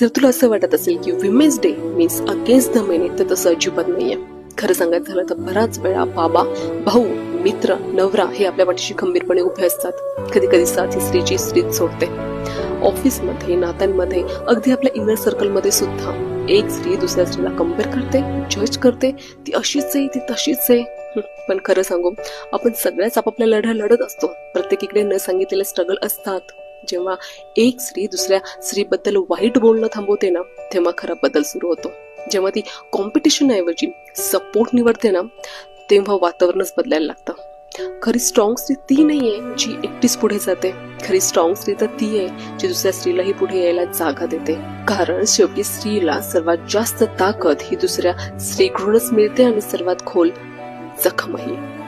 जर तुला असं वाटत असेल की women's day means against the main, तर तसं अजिबात नाहीये. खरं सांगायचं झालं तर बराच वेळा बाबा, भाऊ, मित्र, नवरा हे आपल्या पाठीशी खंबीरपणे उभे असतात. कधी कधी साथी स्त्रीची स्त्रीच सोडते. ऑफिसमध्ये, नात्यांमध्ये, अगदी आपल्या इनर सर्कलमध्ये सुद्धा एक स्त्री दुसऱ्या स्त्रीला कम्पेअर करते, जज करते, ती अशीच आहे, ती तशीच आहे. पण खरं सांगू, आपण सगळ्याच आपापल्या लढ्या लढत असतो. प्रत्येकीकडे न सांगितलेले स्ट्रगल असतात. जेव्हा एक स्त्री दुसऱ्या स्त्रीबद्दल वाईट बोलणं थांबवते ना, तेव्हा खरा बदल सुरू होतो. जेव्हा ती कॉम्पिटिशन ऐवजी सपोर्ट निवडते ना, तेव्हा वातावरणच बदलायला लागतं. खरी स्ट्रॉंग स्त्री ती नाहीये जी एकटीच पुढे जाते. खरी स्ट्रॉंग स्त्री तर ती आहे जी दुसऱ्या स्त्रीलाही पुढे यायला जागा देते. कारण शेवटी स्त्रीला सर्वात जास्त ताकद ही दुसऱ्या स्त्रीकडूनच मिळते आणि सर्वात खोल जखमही.